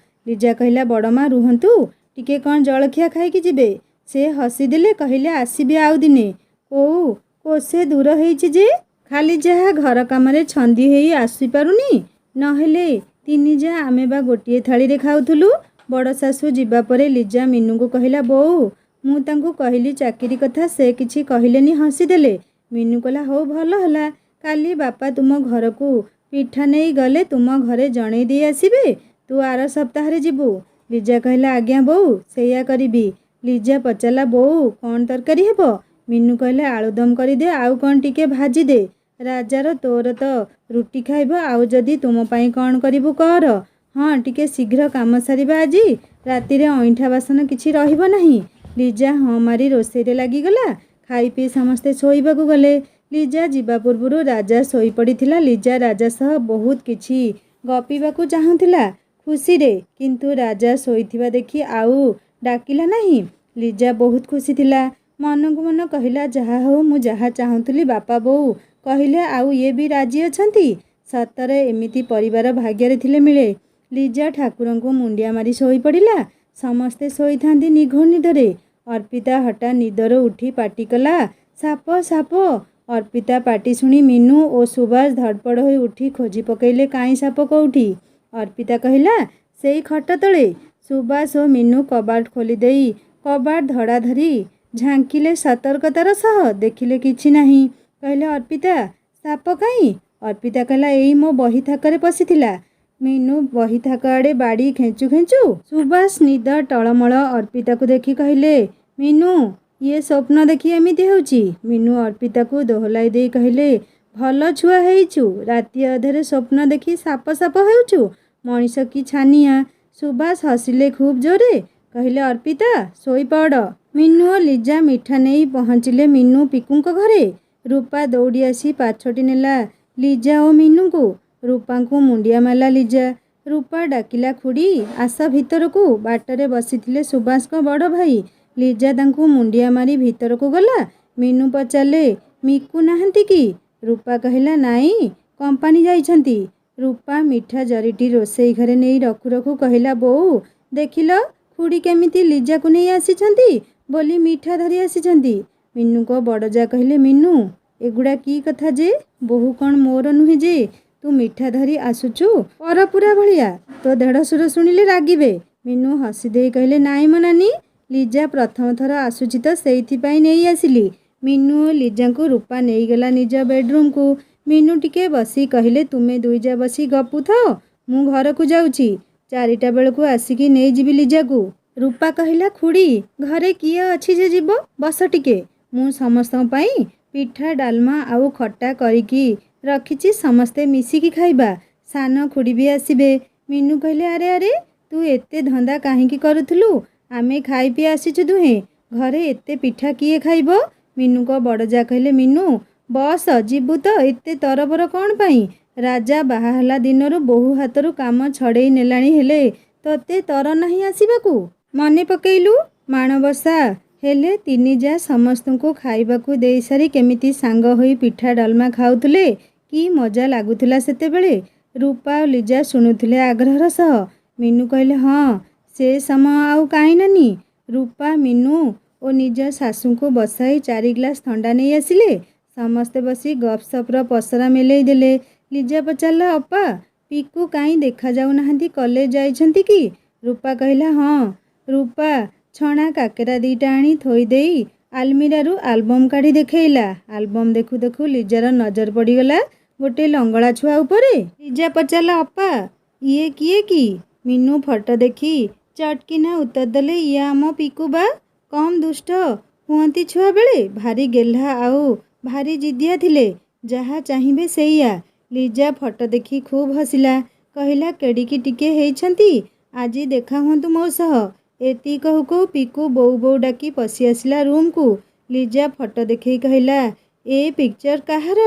ଲିଜା କହିଲା ବଡ଼ ମା ରୁହନ୍ତୁ ଟିକେ କ'ଣ ଜଳଖିଆ ଖାଇକି ଯିବେ। ସେ ହସିଦେଲେ କହିଲେ ଆସିବି ଆଉ ଦିନେ। କୋଷେ ଦୂର ହେଇଛି ଯେ ଖାଲି ଯାହା ଘର କାମରେ ଛନ୍ଦି ହେଇ ଆସିପାରୁନି ନହେଲେ 3 ଯା ଆମେ ବା ଗୋଟିଏ ଥାଳିରେ ଖାଉଥିଲୁ। ବଡ଼ ଶାଶୁ ଯିବା ପରେ ଲିଜା ମିନୁଙ୍କୁ କହିଲା ବୋଉ ମୁଁ ତାଙ୍କୁ କହିଲି ଚାକିରି କଥା ସେ କିଛି କହିଲେନି ହସିଦେଲେ। ମିନୁ କହିଲା ହଉ ଭଲ ହେଲା କାଲି ବାପା ତୁମ ଘରକୁ ପିଠା ନେଇ ଗଲେ ତୁମ ଘରେ ଜଣେଇ ଦେଇ ଆସିବେ ତୁ ଆର ସପ୍ତାହରେ ଯିବୁ। ଲିଜା କହିଲା ଆଜ୍ଞା ବୋଉ ସେଇଆ କରିବି। ଲିଜା ପଚାରିଲା ବୋଉ କ'ଣ ତରକାରୀ ହେବ। ମିନୁ କହିଲେ ଆଳୁଦମ୍ କରିଦେ ଆଉ କ'ଣ ଟିକେ ଭାଜିଦେ। ରାଜାର ତୋର ତ ରୁଟି ଖାଇବ ଆଉ ଯଦି ତୁମ ପାଇଁ କ'ଣ କରିବୁ କର। ହଁ ଟିକେ ଶୀଘ୍ର କାମ ସାରିବା ଆଜି ରାତିରେ ଅଇଁଠା ବାସନ କିଛି ରହିବ ନାହିଁ। ଲିଜା ହଁ ମାରି ରୋଷେଇରେ ଲାଗିଗଲା। ଖାଇ ପିଇ ସମସ୍ତେ ଶୋଇବାକୁ ଗଲେ। ଲିଜା ଯିବା ପୂର୍ବରୁ ରାଜା ଶୋଇପଡ଼ିଥିଲା। ଲିଜା ରାଜା ସହ ବହୁତ କିଛି ଗପିବାକୁ ଚାହୁଁଥିଲା ଖୁସିରେ କିନ୍ତୁ ରାଜା ଶୋଇଥିବା ଦେଖି ଆଉ ଡାକିଲା ନାହିଁ। ଲିଜା ବହୁତ ଖୁସି ଥିଲା। ମନକୁ ମନ କହିଲା ଯାହା ହଉ ମୁଁ ଯାହା ଚାହୁଁଥିଲି ବାପା ବୋଉ କହିଲେ ଆଉ ଇଏ ବି ରାଜି ଅଛନ୍ତି। ସତରେ ଏମିତି ପରିବାର ଭାଗ୍ୟରେ ଥିଲେ ମିଳେ। ଲିଜା ଠାକୁରଙ୍କୁ ମୁଣ୍ଡିଆ ମାରି ଶୋଇପଡ଼ିଲା। ସମସ୍ତେ ଶୋଇଥାନ୍ତି ନିଘୋଡ଼ ନିଦରେ। ଅର୍ପିତା ହଠାତ୍ ନିଦରୁ ଉଠି ପାଟି କଲା, ସାପ ସାପ। ଅର୍ପିତା ପାଟି ଶୁଣି ମିନୁ ଓ ସୁବାସ ଧଡ଼ପଡ଼ ହୋଇ ଉଠି ଖୋଜି ପକାଇଲେ କାହିଁ ସାପ କେଉଁଠି। ଅର୍ପିତା କହିଲା, ସେଇ ଖଟ ତଳେ। ସୁବାସ ଓ ମିନୁ କବାଟ ଖୋଲିଦେଇ କବାଟ ଧଡ଼ାଧରି ଝାଙ୍କିଲେ ସତର୍କତାର ସହ। ଦେଖିଲେ କିଛି ନାହିଁ। କହିଲେ, ଅର୍ପିତା ସାପ କାହିଁ? ଅର୍ପିତା କହିଲା, ଏଇ ମୋ ବହି ଥାକରେ ପଶିଥିଲା। ମିନୁ ବହି ଥାକ ଆଡ଼େ ବାଡ଼ି ଖେଞ୍ଚୁ ଖେଞ୍ଚୁ ସୁବାସ ନିଦ ଟଳମଳ ଅର୍ପିତାକୁ ଦେଖି କହିଲେ, ମିନୁ ଇଏ ସ୍ୱପ୍ନ ଦେଖି ଏମିତି ହେଉଛି। ମିନୁ ଅର୍ପିତାକୁ ଦୋହଲାଇ ଦେଇ କହିଲେ, ଭଲ ଛୁଆ ହେଇଛୁ, ରାତି ଅଧରେ ସ୍ୱପ୍ନ ଦେଖି ସାପ ସାପ ହେଉଛୁ, ମଣିଷ କି ଛାନିଆ। ସୁବାସ ହସିଲେ ଖୁବ୍ ଜୋରେ। କହିଲେ, ଅର୍ପିତା ଶୋଇପଡ଼। ମିନୁ ଓ ଲିଜା ମିଠା ନେଇ ପହଞ୍ଚିଲେ ମିନୁ ପିକୁଙ୍କ ଘରେ। ରୂପା ଦୌଡ଼ି ଆସି ପାଛୋଟି ନେଲା ଲିଜା ଓ ମିନୁଙ୍କୁ। ରୂପାଙ୍କୁ ମୁଣ୍ଡିଆ ମାରିଲା ଲିଜା। ରୂପା ଡାକିଲା, ଖୁଡ଼ି ଆସ ଭିତରକୁ। ବାଟରେ ବସିଥିଲେ ସୁବାସଙ୍କ ବଡ଼ ଭାଇ। ଲିଜା ତାଙ୍କୁ ମୁଣ୍ଡିଆ ମାରି ଭିତରକୁ ଗଲା। ମିନୁ ପଚାରିଲେ, ମିକୁ ନାହାନ୍ତି କି? ରୂପା କହିଲା, ନାଇଁ, କମ୍ପାନୀ ଯାଇଛନ୍ତି। ରୂପା ମିଠା ଜରିଟି ରୋଷେଇ ଘରେ ନେଇ ରଖୁ ରଖୁ କହିଲା, ବୋଉ ଦେଖିଲ ଖୁଡ଼ି କେମିତି ଲିଜାକୁ ନେଇ ଆସିଛନ୍ତି ବୋଲି ମିଠା ଧରି ଆସିଛନ୍ତି। ମିନୁଙ୍କ ବଡ଼ ଯା କହିଲେ, ମିନୁ ଏଗୁଡ଼ା କି କଥା ଯେ? ବୋହୂ କ'ଣ ମୋର ନୁହେଁ ଯେ ତୁ ମିଠା ଧରି ଆସୁଛୁ ପରପୁରା ଭଳିଆ? ତୋ ଦେଢ଼ଶୁର ଶୁଣିଲେ ରାଗିବେ। ମିନୁ ହସି ଦେଇ କହିଲେ, ନାଇଁ ମ ନାନୀ, ଲିଜା ପ୍ରଥମ ଥର ଆସୁଛି ତ ସେଇଥିପାଇଁ ନେଇ ଆସିଲି। ମିନୁ ଓ ଲିଜାଙ୍କୁ ରୂପା ନେଇଗଲା ନିଜ ବେଡରୁମକୁ। ମିନୁ ଟିକେ ବସି କହିଲେ, ତୁମେ ଦୁଇଜା ବସି ଗପୁଥାଅ, ମୁଁ ଘରକୁ ଯାଉଛି। 4ଟା ବେଳକୁ ଆସିକି ନେଇଯିବି ଲିଜାକୁ। ରୂପା କହିଲା, ଖୁଡ଼ି ଘରେ କିଏ ଅଛି ଯେ ଯିବ? ବସ ଟିକେ, ମୁଁ ସମସ୍ତଙ୍କ ପାଇଁ ପିଠା ଡାଲମା ଆଉ ଖଟା କରିକି ରଖିଛି, ସମସ୍ତେ ମିଶିକି ଖାଇବା। ସାନ ଖୁଡ଼ି ବି ଆସିବେ। ମିନୁ କହିଲେ, ଆରେ ଆରେ ତୁ ଏତେ ଧନ୍ଦା କାହିଁକି କରୁଥିଲୁ? ଆମେ ଖାଇ ପିଇ ଆସିଛୁ ଦୁହେଁ, ଘରେ ଏତେ ପିଠା କିଏ ଖାଇବ? ମିନୁଙ୍କ ବଡ଼ ଯା କହିଲେ, ମିନୁ ବସ, ଯିବୁ ତ, ଏତେ ତରବର କ'ଣ ପାଇଁ? ରାଜା ବାହା ହେଲା ଦିନରୁ ବୋହୂ ହାତରୁ କାମ ଛଡ଼େଇ ନେଲାଣି, ହେଲେ ତୋତେ ତର ନାହିଁ ଆସିବାକୁ। ମନେ ପକେଇଲୁ ମାଣବସା ହେଲେ 3 ଯା ସମସ୍ତଙ୍କୁ ଖାଇବାକୁ ଦେଇସାରି କେମିତି ସାଙ୍ଗ ହୋଇ ପିଠା ଡାଲମା ଖାଉଥିଲେ, କି ମଜା ଲାଗୁଥିଲା ସେତେବେଳେ। ରୂପା ଓ ଲିଜା ଶୁଣୁଥିଲେ ଆଗ୍ରହର ସହ। ମିନୁ କହିଲେ, ହଁ ସେ ସମୟ ଆଉ କାହିଁ ନାନି। ରୂପା ମିନୁ ଓ ନିଜ ଶାଶୁଙ୍କୁ ବସାଇ 4 ଗ୍ଲାସ୍ ଥଣ୍ଡା ନେଇ ଆସିଲେ। ସମସ୍ତେ ବସି ଗପସପ୍ର ପସରା ମେଲେଇ ଦେଲେ। ଲିଜା ପଚାରିଲା, ଅପା ପିକୁ କାହିଁ ଦେଖାଯାଉନାହାନ୍ତି, କଲେଜ ଯାଇଛନ୍ତି କି? ରୂପା କହିଲା, ହଁ। ରୂପା ଛଣା କାକେରା 2ଟା ଆଣି ଥୋଇ ଦେଇ ଆଲମିରାରୁ ଆଲବମ୍ କାଢ଼ି ଦେଖେଇଲା। ଆଲବମ୍ ଦେଖୁ ଦେଖୁ ଲିଜାର ନଜର ପଡ଼ିଗଲା ଗୋଟେ ଲଙ୍ଗଳା ଛୁଆ ଉପରେ। ଲିଜା ପଚାରିଲା, ଅପା ଇଏ କିଏ କି? ମିନୁ ଫଟୋ ଦେଖି ଚଟକିନା ଉତ୍ତର ଦେଲେ, ଇଏ ଆମ ପିକୁ ବା। କମ୍ ଦୁଷ୍ଟ ହୁଅନ୍ତି ଛୁଆବେଳେ, ଭାରି ଗେହ୍ଲା ଆଉ ଭାରି ଜିଦିଆ ଥିଲେ, ଯାହା ଚାହିଁବେ ସେଇଆ। ଲିଜା ଫଟୋ ଦେଖି ଖୁବ୍ ହସିଲା। କହିଲା, କେଡ଼ିକି ଟିକେ ହେଇଛନ୍ତି, ଆଜି ଦେଖା ହୁଅନ୍ତୁ ମୋ ସହ। ଏତିକି କହୁ କହୁ ପିକୁ ବୋଉ ବୋଉ ଡାକି ପଶି ଆସିଲା ରୁମ୍କୁ। ଲିଜା ଫଟୋ ଦେଖେଇ କହିଲା, ଏ ପିକ୍ଚର କାହାର?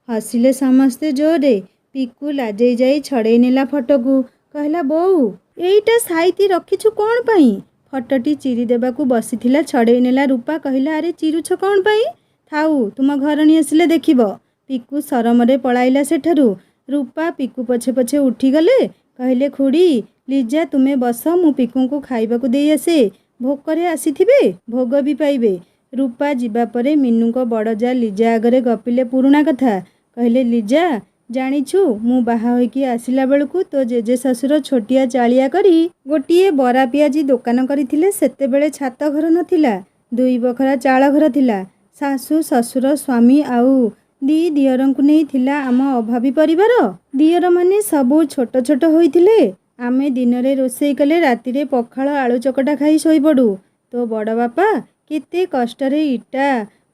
ହସିଲେ ସମସ୍ତେ ଜୋରରେ। ପିକୁ ଲାଜେଇ ଯାଇ ଛଡ଼େଇ ନେଲା ଫଟୋକୁ। କହିଲା, ବୋଉ ଏଇଟା ସାଇତି ରଖିଛୁ କ'ଣ ପାଇଁ? ଫଟୋଟି ଚିରି ଦେବାକୁ ବସିଥିଲା, ଛଡ଼େଇ ନେଲା ରୂପା। କହିଲା, ଆରେ ଚିରୁଛ କ'ଣ ପାଇଁ? ଥାଉ, ତୁମ ଘରଣୀ ଆସିଲେ ଦେଖିବ। ପିକୁ ସରମରେ ପଳାଇଲା ସେଠାରୁ। ରୂପା ପିକୁ ପଛେ ପଛେ ଉଠିଗଲେ। କହିଲେ, ଖୁଡ଼ି ଲିଜା ତୁମେ ବସ, ମୁଁ ପିକୁଙ୍କୁ ଖାଇବାକୁ ଦେଇ ଆସେ। ଭୋକରେ ଆସିଥିବେ, ଭୋଗ ବି ପାଇବେ। ରୂପା ଯିବା ପରେ ମିନୁଙ୍କ ବଡ଼ ଯା ଲିଜା ଆଗରେ ଗପିଲେ ପୁରୁଣା କଥା। କହିଲେ, ଲିଜା ଜାଣିଛୁ, ମୁଁ ବାହା ହୋଇକି ଆସିଲା ବେଳକୁ ତୋ ଜେଜେ ଶ୍ୱଶୁର ଛୋଟିଆ ଚାଳିଆ କରି ଗୋଟିଏ ବରା ପିଆଜି ଦୋକାନ କରିଥିଲେ। ସେତେବେଳେ ଛାତ ଘର ନଥିଲା, 2 ବଖରା ଚାଳ ଘର ଥିଲା। ଶାଶୁ ଶ୍ୱଶୁର ସ୍ୱାମୀ ଆଉ 2 ଦିଅରଙ୍କୁ ନେଇ ଥିଲା ଆମ ଅଭାବୀ ପରିବାର। ଦିଅରମାନେ ସବୁ ଛୋଟ ଛୋଟ ହୋଇଥିଲେ। ଆମେ ଦିନରେ ରୋଷେଇ କଲେ ରାତିରେ ପଖାଳ ଆଳୁ ଚକଟା ଖାଇ ଶୋଇପଡ଼ୁ। ତୋ ବଡ଼ ବାପା କେତେ କଷ୍ଟରେ ଇଟା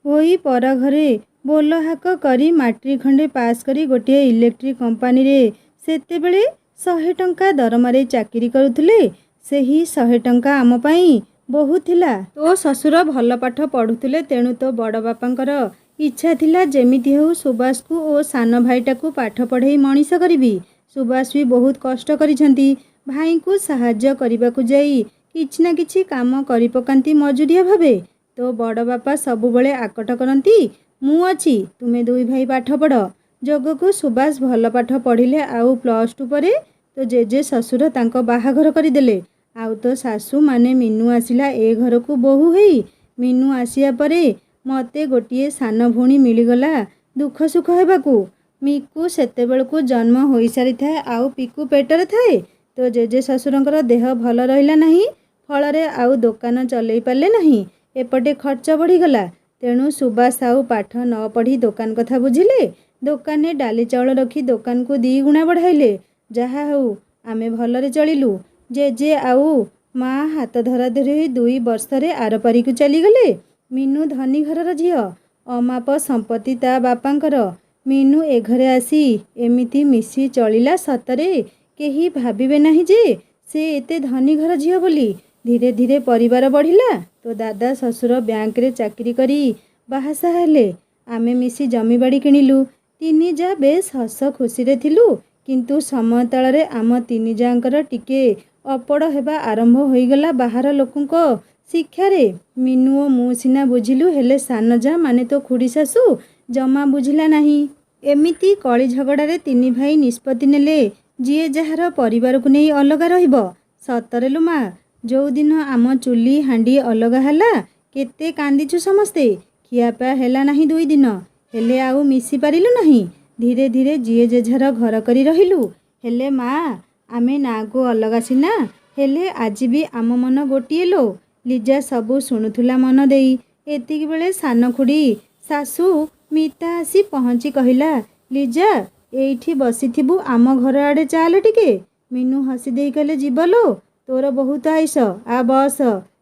ହୋଇ ପର ଘରେ ବୋଲ ହାକ କରି ମାଟ୍ରିକ ଖଣ୍ଡେ ପାସ୍ କରି ଗୋଟିଏ ଇଲେକ୍ଟ୍ରିକ୍ କମ୍ପାନୀରେ ସେତେବେଳେ 100 ଟଙ୍କା ଦରମାରେ ଚାକିରି କରୁଥିଲେ। ସେହି 100 ଟଙ୍କା ଆମ ପାଇଁ ବହୁତ ଥିଲା। ତୋ ଶ୍ୱଶୁର ଭଲ ପାଠ ପଢ଼ୁଥିଲେ, ତେଣୁ ତୋ ବଡ଼ ବାପାଙ୍କର ଇଚ୍ଛା ଥିଲା ଯେମିତି ହେଉ ସୁବାସକୁ ଓ ସାନ ଭାଇଟାକୁ ପାଠ ପଢ଼େଇ ମଣିଷ କରିବି। ସୁବାସ ବି ବହୁତ କଷ୍ଟ କରିଛନ୍ତି। ଭାଇଙ୍କୁ ସାହାଯ୍ୟ କରିବାକୁ ଯାଇ କିଛି ନା କିଛି କାମ କରି ପକାନ୍ତି ମଜୁରିଆ ଭାବେ। ତୋ ବଡ଼ ବାପା ସବୁବେଳେ ଆକଟ କରନ୍ତି, ମୁଁ ଅଛି, ତୁମେ 2 ଭାଇ ପାଠ ପଢ଼। ଯୋଗକୁ ସୁବାସ ଭଲ ପାଠ ପଢ଼ିଲେ ଆଉ +2 ପରେ ତୋ ଜେଜେ ଶ୍ୱଶୁର ତାଙ୍କ ବାହାଘର କରିଦେଲେ। आउ तो शाशु माने मीनू आसिला ए घर को बोहू हेई। मीनू आसिया परे मते गोटे सान भौणी मिलीगला दुख सुख हेबाकू। मिकू सेतेबेलकू जन्म हो सारी थाए आउ पिकू पेटर थाए। तो जेजे ससुरंकर देह भल रहिला नहीं, फलरे आउ दोकान चलई पारे नहीं। एपटे खर्च बढ़ीगला। तेणु सुबास आउ पाठ न पढ़ी दोकान कथा बुझिले। दोकान में डाली चाउल रखी दोकान को 2 गुणा बढ़ाइले। जहा हऊ आमे भलरे चलिलु। जेजे आउ माँ हाथ धरा धरी 2 वर्षरे आरपारी को चलीगले। मीनू धनी घरर झियो, अमाप संपत्ति ता बापांकर। मीनू ए घरे आसी एमिति मिसी चलिला सतरे केही भाबिबे नहीं जे से एते धनी घर झियो बोली। धीरे धीरे परिवार बढ़िला। तो दादा ससुर बैंक रे चाकरी करी बाहासा हेले। आमे मिसी जमीबाड़ी किणिलु। 3 जा बेस हस खुशी रे थिलु। किंतु समय ताଳରେ आम 3 जांकर टिके अपड़ हेबा आरंभ होईगला बाहर लोकंक शिक्षारे। मीनू मु सिना बुझिलु, हेले सान जा माने तो खुड़ी शाशु जमा बुझिला नहीं। एमिति कली झगड़ारे 3 भाई निष्पत्ति नेले जिए जहार परिवार को नहीं अलगा रहिबो। सतरे लो माँ, जो दिन आम चुली हांडी अलगा हैला केते कांदीचु समस्ते। खियापा हैला नहीं 2 दिन, हेले आउ मिसी पारिलु नहीं। धीरे धीरे जिए जेझार घर करी रहिलु। हेले माँ, आमे ना को अलगा सिना, हेले आज भी आम मन गोटिए लो। लिजा सबू शुणुथुला मन देई। एतिक बेले सान खुड़ी शाशु मीता आसी पहुँची कहिला, लिजा एइठी बसिथिबु, आम घर आड़े चाल टिके। मीनू हसी देई कहले, जीवलो तोर बहुत आइस, आ बस।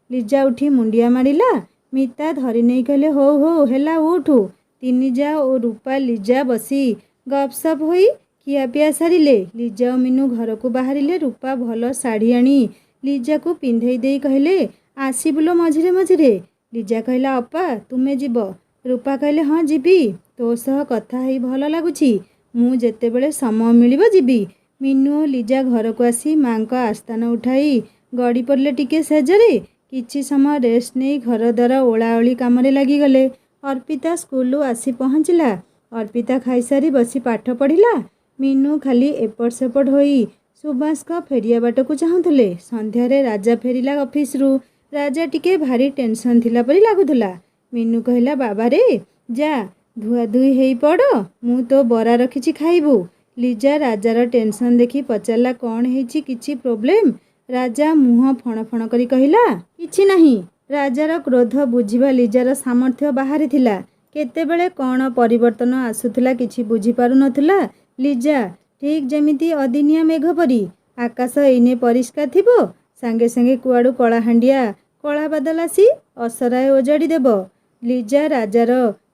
लिजा उठी मुंडिया मारिला। मीता धरी नहीं कहले, हो हो हेला उठू। 3 जा ओ रूपा लिजा बसी गपसप होई खियापिया सारिले। लिजा और मीनू घर को बाहरिले। रूपा भल शाढ़ी आनी लिजा को पिंधई देई कहले, आसिबुलो मझिरे मझिरे। लिजा कहला, अपा तुमे जीव। रूपा कहले, हाँ जीवी, तो सह कथा हेई भल लगुची। मु जेतेबेले समय मिलिबो जीवी। मीनू और लिजा घर को आसी माँ का आस्थान उठाई गड़ी पड़ले टिके सेजरे। किछि समय रेस्ट नहीं घर द्वार ओलाओली कामरे लागिगले। अर्पिता स्कूलू आसी पहुँचला। अर्पिता खाईसारी बसी पाठ पढ़िला। मीनू खाली एपट सेपट होई सुभाष का फेरिया बाट को चाहूले। संध्यारे राजा फेरिला ऑफिस रु। राजा टिके भारी टेंशन थिला परी लागुथला। मीनू कहला, बाबा रे जा धुआ धुई हेई पड़, मु तो बरा रखिछि खाइबू। लिजा राजार टेंशन देखी पचारला, कौन हेछि, किछि प्रोब्लेम? राजा मुह फण फण करी कहला, किछि नहीं। राजार क्रोध बुझिबा लिजार सामर्थ्य बाहरी थिला। केतेबेले कौन परिवर्तन आसुथला किछि बुझी पारु नथुला। लिजा ठीक जेमिति अदिनिया मेघ परी। आकाश एने परिष्कार थिबो, सांगे सांगे कुआडू कलाहांडिया कला बादल आसी असराय ओजाड़ी देब। लिजा राजार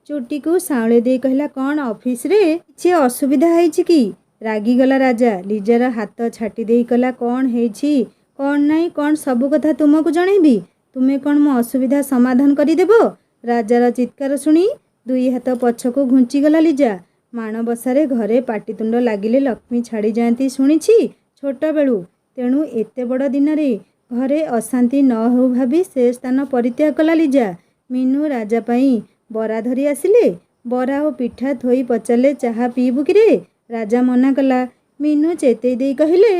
चुटी को साउले दे कहला, कौन ऑफिस रे किछि असुविधा हेछि कि? रागीगला राजा। लिजार हाथ छाटी दे कहला, कौन हेछि कौन नहीं, कौन सबु कथा तुमको जनइबी। तुमे कौन मो असुविधा समाधान करी देबो? राजार चित्कार शुणी 2 हाथ पछको घुंची गला लिजा। माणबसारे घरे पाटितुंड लागिले लक्ष्मी छाड़ी जाती शुणिछि छोट बेलू। तेणु एते बड़ दिन रे घरे अशांति न हो भाभी से स्थान परित्याग कला लिजा। मीनू राजा पाई बरा धरी आसिले। बरा और पिठा थोई पचारे, चाहा पीबू कि रे? राजा मना कला। मीनू चेतई दे कहले,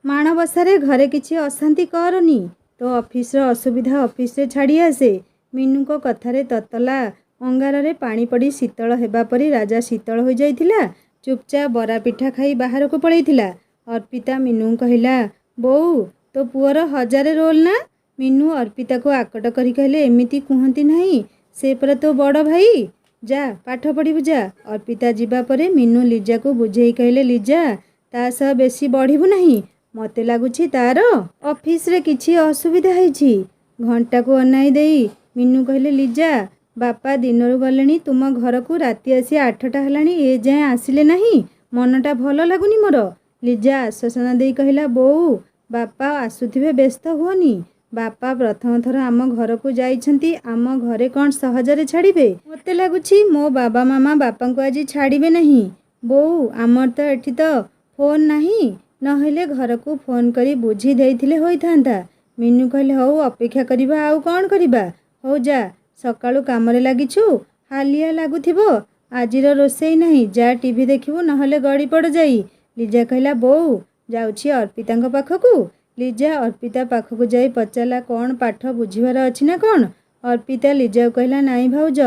माणबसारे घरे किछि अशांति करनी, तो ऑफिस असुविधा ऑफिस रे छाड़ी आसे। मीनू को कथारे ततला अंगारे पानी पड़ी शीतल हेबा परी राजा शीतल हो जाइथिला। चुपचाप बरा पिठा खाई बाहर को पड़ेइथिला। अर्पिता मीनू कहला, बोऊ तो पुअर 1000 रोल ना? मीनू अर्पिता को आकट करी कहले, एमिति कुहंती नहीं, से पर तो बड़ भाई, जा पाठ पढ़िबु जा। अर्पिता जीवा परे मीनू लिजा को बुझेई कहले, लिजा ता सह बेसी बढ़िबु नहीं, मते लागुछि तार ऑफिस रे किछि असुविधा हेछि। घंटा को अनाई देई मीनू कहले, लिजा बापा दिनरु गलेनी, तुम घर को राति आसी 8टा हेलानी, ए जाए आसिले नहीं, मनटा भल लागुनी मोर। लिजा आश्वासन देई कहला, बोऊ बापा आसुथिबे, व्यस्त हुओनी। बापा प्रथम थर आम घर को जाइछंती, आम घरे कौन सहजरे छाड़िबे? मते लागुछि मो बाबा मामा बापा को आज छाड़िबे नहीं। बोऊ आमर तो एठी तो फोन नहीं, नहेले घर को फोन करी बुझी देइथिले होइथांता। मीनू कहले, हौ अपेक्षा करिबा, आउ कौन करिबा, हौ जा सकाळु कामरे लागिछु, हालिया लागुथिबो, आजिर रोषेई नहीं, जा टीवी देखिबु, नहले गड़ी पड़ जाई। लिजा कहला, बोऊ जाउछि अर्पितांक पाखकू, ଲିଜା अर्पिता पाखକୁ ଯାଇ ପଚାରିଲା କ'ଣ ପାଠ ବୁଝିବାର ଅଛି ନା କ'ଣ? अर्पिता ଲିଜାକୁ କହିଲା ନାଇଁ ଭାଉଜ,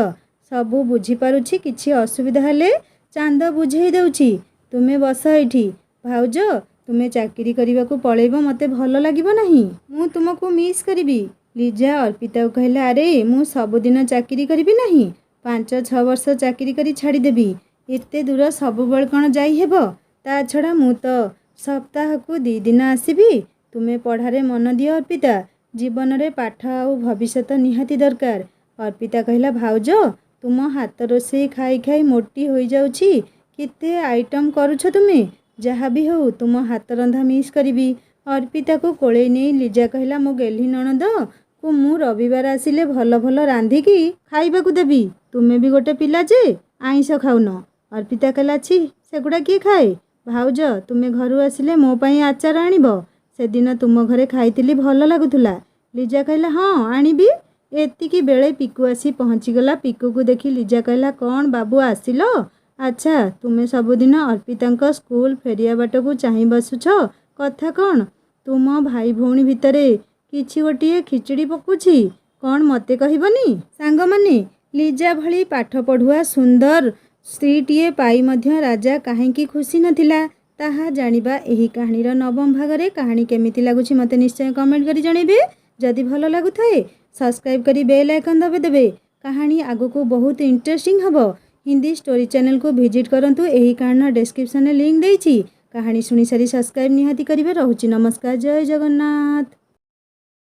ସବୁ ବୁଝିପାରୁଛି, କିଛି ଅସୁବିଧା ହେଲେ ଚାନ୍ଦ ବୁଝେଇ ଦେଉଛି। ତୁମେ ବସ ଏଇଠି। ଭାଉଜ, ତୁମେ ଚାକିରି କରିବାକୁ ପଳେଇବ, ମୋତେ ଭଲ ଲାଗିବ ନାହିଁ। ମୁଁ ତୁମକୁ ମିସ୍ କରିବି। ଲିଜା अर्पिताକୁ କହିଲା ଆରେ ମୁଁ ସବୁଦିନ ଚାକିରି କରିବି ନାହିଁ, 5-6 ବର୍ଷ ଚାକିରି କରି ଛାଡ଼ିଦେବି। ଏତେ ଦୂର ସବୁବେଳେ କ'ଣ ଯାଇ ହେବ? ତା ଛଡ଼ା ମୁଁ ତ ସପ୍ତାହକୁ 2 ଦିନ ଆସିବି। ତୁମେ ପଢ଼ାରେ ମନ ଦିଅ अर्पिता, ଜୀବନରେ ପାଠ ଆଉ ଭବିଷ୍ୟତ ନିହାତି ଦରକାର। अर्पिता କହିଲା ଭାଉଜ, ତୁମ ହାତ ରୋଷେଇ ଖାଇ ଖାଇ ମୋଟି ହୋଇଯାଉଛି। କେତେ ଆଇଟମ୍ କରୁଛ ତୁମେ। ଯାହା ବି ହଉ ତୁମ ହାତ ରନ୍ଧା ମିସ୍ କରିବି। अर्पिताକୁ କୋଳେଇ ନେଇ ଲିଜା କହିଲା ମୋ ଗେହ୍ଲି ନଣନ୍ଦକୁ ମୁଁ ରବିବାର ଆସିଲେ ଭଲ ଭଲ ରାନ୍ଧିକି ଖାଇବାକୁ ଦେବି। ତୁମେ ବି ଗୋଟେ ପିଲା ଯେ ଆଇଁଷ ଖାଉନ। अर्पिता କହିଲା ଛି, ସେଗୁଡ଼ା କିଏ ଖାଏ? ଭାଉଜ, ତୁମେ ଘରୁ ଆସିଲେ ମୋ ପାଇଁ ଆଚାର ଆଣିବ। ସେଦିନ ତୁମ ଘରେ ଖାଇଥିଲି, ଭଲ ଲାଗୁଥିଲା। ଲିଜା କହିଲା ହଁ ଆଣିବି। ଏତିକି ବେଳେ ପିକୁ ଆସି ପହଞ୍ଚିଗଲା। ପିକୁକୁ ଦେଖି ଲିଜା କହିଲା କ'ଣ ବାବୁ ଆସିଲ? ଆଚ୍ଛା, ତୁମେ ସବୁଦିନ अर्पिताଙ୍କ ସ୍କୁଲ ଫେରିବା ବାଟକୁ ଚାହିଁ ବସୁଛ, କଥା କ'ଣ? ତୁମ ଭାଇ ଭଉଣୀ ଭିତରେ କିଛି ଗୋଟିଏ ଖିଚଡ଼ି ପକୁଛି, କ'ଣ ମୋତେ କହିବନି? ସାଙ୍ଗମାନେ, ଲିଜା ଭଳି ପାଠ ପଢ଼ୁଆ ସୁନ୍ଦର ସ୍ତ୍ରୀଟିଏ ପାଇ ମଧ୍ୟ ରାଜା କାହିଁକି ଖୁସି ନଥିଲା, ତାହା ଜାଣିବା ଏହି କାହାଣୀର 9ମ ଭାଗରେ। କାହାଣୀ କେମିତି ଲାଗୁଛି ମୋତେ ନିଶ୍ଚୟ କମେଣ୍ଟ କରି ଜଣାଇବେ। ଯଦି ଭଲ ଲାଗୁଥାଏ ସବସ୍କ୍ରାଇବ୍ କରି ବେଲ୍ ଆଇକନ୍ ଦବାଇଦେବେ। କାହାଣୀ ଆଗକୁ ବହୁତ ଇଣ୍ଟରେଷ୍ଟିଂ ହେବ। ହିନ୍ଦୀ ଷ୍ଟୋରି ଚ୍ୟାନେଲକୁ ଭିଜିଟ୍ କରନ୍ତୁ। ଏହି କାହାଣୀର ଡେସ୍କ୍ରିପସନରେ ଲିଙ୍କ୍ ଦେଇଛି। କାହାଣୀ ଶୁଣିସାରି ସବସ୍କ୍ରାଇବ୍ ନିହାତି କରିବେ। ରହୁଛି, ନମସ୍କାର, ଜୟ ଜଗନ୍ନାଥ।